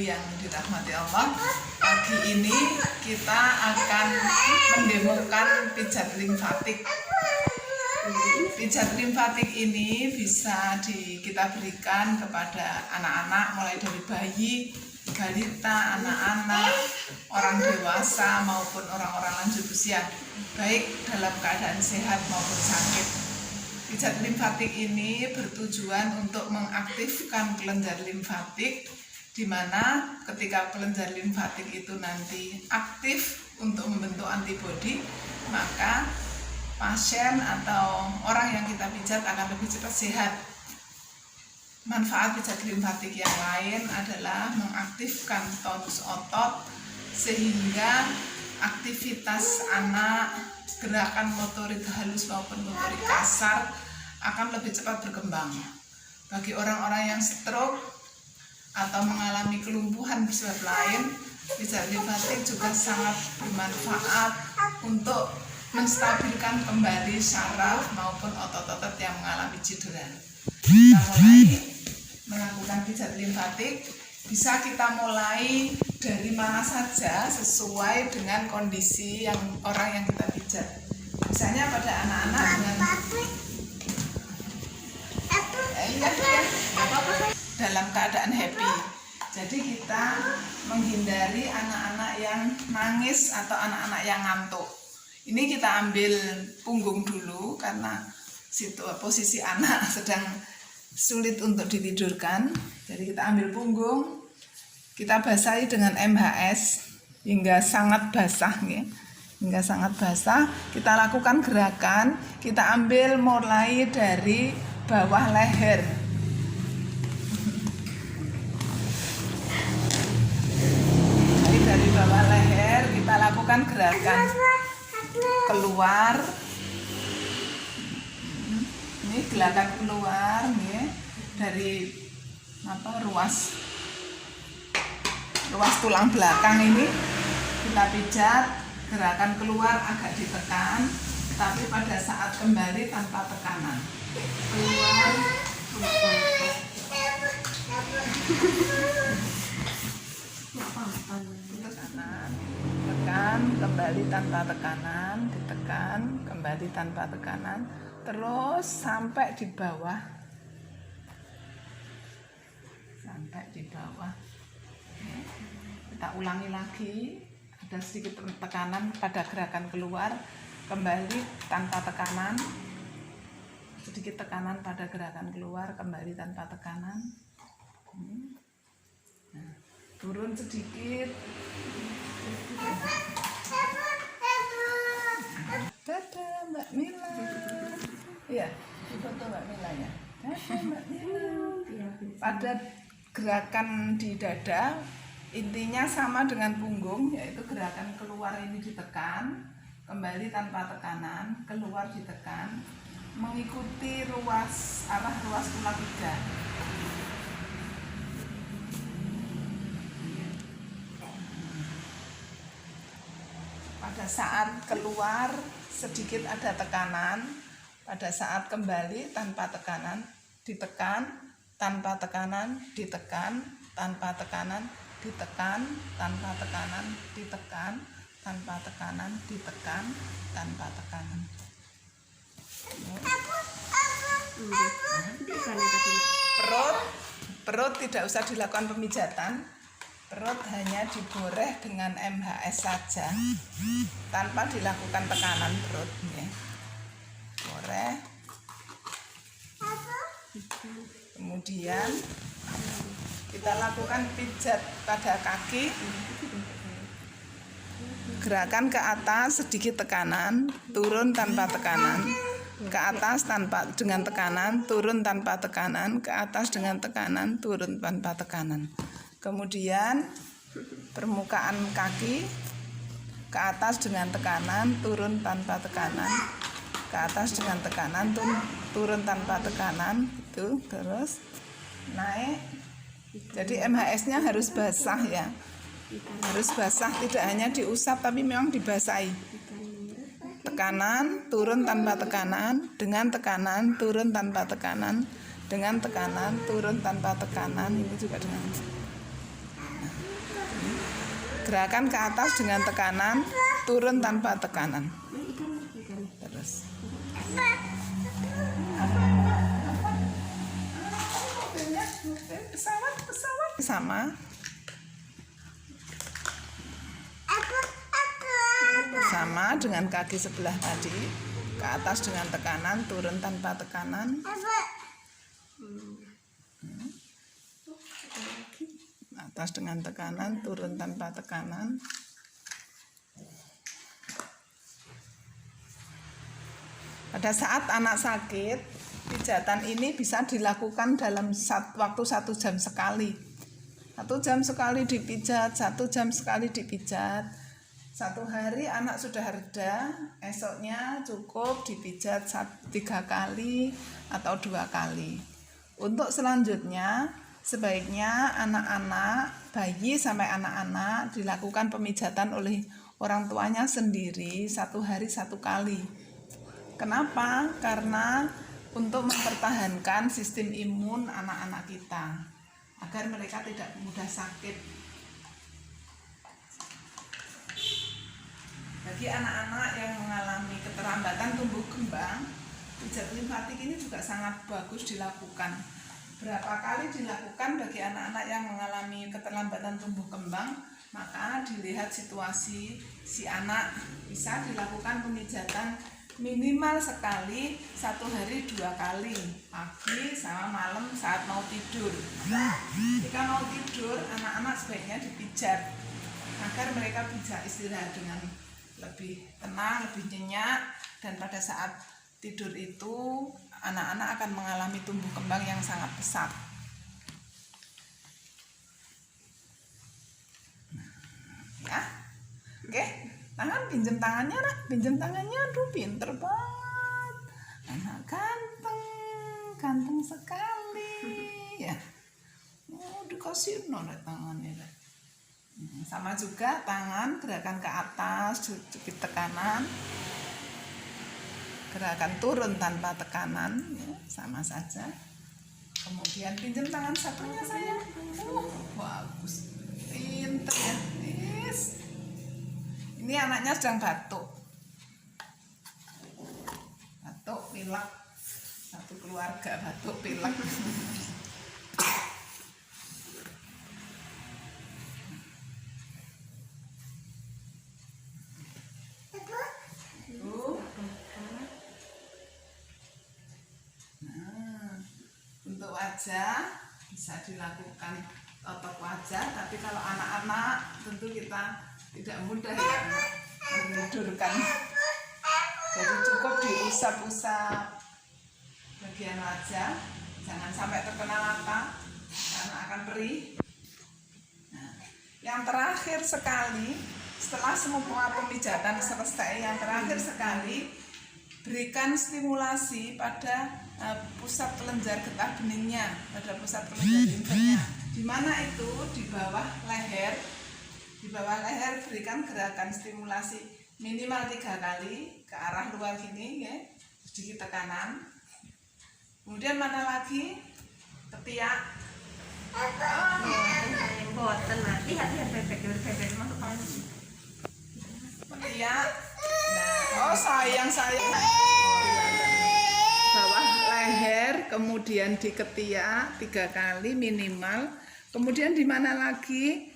yang dirahmati Allah, pagi ini kita akan mendemokan pijat limfatik. Pijat limfatik ini bisa kita berikan kepada anak-anak mulai dari bayi, balita, anak-anak, orang dewasa maupun orang-orang lanjut usia, baik dalam keadaan sehat maupun sakit. Pijat limfatik ini bertujuan untuk mengaktifkan kelenjar limfatik, di mana ketika kelenjar limfatik itu nanti aktif untuk membentuk antibodi, maka pasien atau orang yang kita pijat akan lebih cepat sehat. Manfaat pijat limfatik yang lain adalah mengaktifkan tonus otot sehingga aktivitas anak, gerakan motorik halus maupun motorik kasar akan lebih cepat berkembang. Bagi orang-orang yang stroke atau mengalami kelumpuhan bersifat lain, pijat limfatik juga sangat bermanfaat untuk menstabilkan kembali saraf maupun otot-otot yang mengalami cedera. Kita mulai melakukan pijat limfatik. Bisa kita mulai dari mana saja sesuai dengan kondisi yang orang yang kita pijat. Misalnya pada anak-anak dengan dalam keadaan happy. Jadi kita menghindari anak-anak yang nangis atau anak-anak yang ngantuk. Ini kita ambil punggung dulu karena posisi anak sedang sulit untuk ditidurkan. Jadi kita ambil punggung, kita basahi dengan MHS hingga sangat basah, ya. Hingga sangat basah. Kita lakukan gerakan, kita ambil mulai dari bawah leher. Dari bawah leher kita lakukan gerakan keluar. Ini gerakan keluar, ya, dari ruas tulang belakang ini kita pijat, gerakan keluar agak ditekan, tapi pada saat kembali tanpa tekanan. Keluar, tekanan, tekan, kembali tanpa tekanan, ditekan, kembali tanpa tekanan, terus sampai di bawah. Kita ulangi lagi, ada sedikit tekanan pada gerakan keluar, kembali tanpa tekanan, sedikit tekanan pada gerakan keluar, kembali tanpa tekanan. Nah, turun sedikit. Dadah Mbak Mila. Iya, foto Mbak Mila ya. Dadah Mbak Mila. Pada gerakan di dada intinya sama dengan punggung, yaitu gerakan keluar ini ditekan, kembali tanpa tekanan, keluar ditekan, mengikuti arah ruas tulang iga. Pada saat keluar sedikit ada tekanan, pada saat kembali tanpa tekanan, ditekan, tanpa tekanan, ditekan, tanpa tekanan, ditekan, tanpa tekanan, ditekan, tanpa tekanan, ditekan, tanpa tekanan. Perut tidak usah dilakukan pemijatan. Perut hanya diboreh dengan MHS saja, tanpa dilakukan tekanan perut, ya. Boreh. Kemudian kita lakukan pijat pada kaki. Gerakan ke atas sedikit tekanan, turun tanpa tekanan. Ke atas dengan tekanan, turun tanpa tekanan. Ke atas dengan tekanan, turun tanpa tekanan. Kemudian permukaan kaki ke atas dengan tekanan, turun tanpa tekanan. Ke atas dengan tekanan, turun tanpa tekanan, itu terus naik. Jadi MHS-nya harus basah, ya. Harus basah, tidak hanya diusap tapi memang dibasahi. Tekanan, turun tanpa tekanan, dengan tekanan, turun tanpa tekanan, dengan tekanan, turun tanpa tekanan, ini juga dengan Gerakan ke atas dengan tekanan, turun tanpa tekanan. Terus. Pesawat sama. Sama dengan kaki sebelah tadi. Ke atas dengan tekanan, turun tanpa tekanan. Atas dengan tekanan, turun tanpa tekanan. Pada saat anak sakit, pijatan ini bisa dilakukan dalam waktu 1 jam sekali. 1 jam sekali dipijat, 1 jam sekali dipijat. 1 hari anak sudah reda, esoknya cukup dipijat 3 kali atau 2 kali. Untuk selanjutnya, sebaiknya anak-anak, bayi sampai anak-anak dilakukan pemijatan oleh orang tuanya sendiri 1 hari 1 kali. Kenapa? Karena untuk mempertahankan sistem imun anak-anak kita agar mereka tidak mudah sakit. Bagi anak-anak yang mengalami keterlambatan tumbuh kembang, pijat limfatik ini juga sangat bagus dilakukan. Berapa kali dilakukan bagi anak-anak yang mengalami keterlambatan tumbuh kembang, maka dilihat situasi si anak, bisa dilakukan pemijatan minimal sekali 1 hari 2 kali, pagi sama malam saat mau tidur. Jika mau tidur, anak-anak sebaiknya dipijat agar mereka bisa istirahat dengan lebih tenang, lebih nyenyak, dan pada saat tidur itu anak-anak akan mengalami tumbuh kembang yang sangat pesat. Ya, oke, tangan, pinjam tangannya, nah, pinjam tangannya, aduh pinter banget, anak ganteng sekali, ya. Oh, dikasih nolak tangannya. Sama juga tangan, gerakan ke atas, cubit tekanan. Gerakan turun tanpa tekanan, ya, sama saja. Kemudian pinjam tangan satunya sayang. Bagus, pinter ya. Yes. Ini anaknya sedang batuk, pilek. Satu keluarga batuk pilek. Untuk wajah bisa dilakukan otot wajah, tapi kalau anak-anak tentu kita tidak mudah ya menidurkan, jadi cukup diusap-usap bagian wajah, jangan sampai terkena mata karena akan perih. Nah, yang terakhir sekali, setelah semua pemijatan selesai, yang terakhir sekali, berikan stimulasi pada pusat kelenjar getah beningnya, pada pusat kelenjar limfanya. Di mana itu? Di bawah leher. Di bawah leher berikan gerakan stimulasi minimal 3 kali ke arah luar gini, ya, sedikit tekanan. Kemudian mana lagi? Ketiak. Ketiak. Nah, oh sayang. Bawah leher, kemudian di ketiak 3 kali minimal. Kemudian di mana lagi?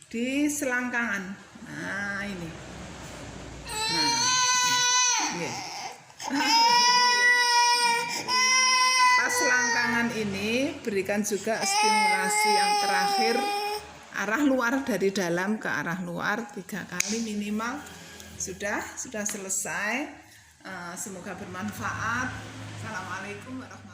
Di selangkangan. Nah, ini. Nah, ini. Pas selangkangan ini berikan juga stimulasi yang terakhir, arah luar dari dalam ke arah luar 3 kali minimal. Sudah selesai. Semoga bermanfaat. Assalamualaikum warahmatullahi wabarakatuh.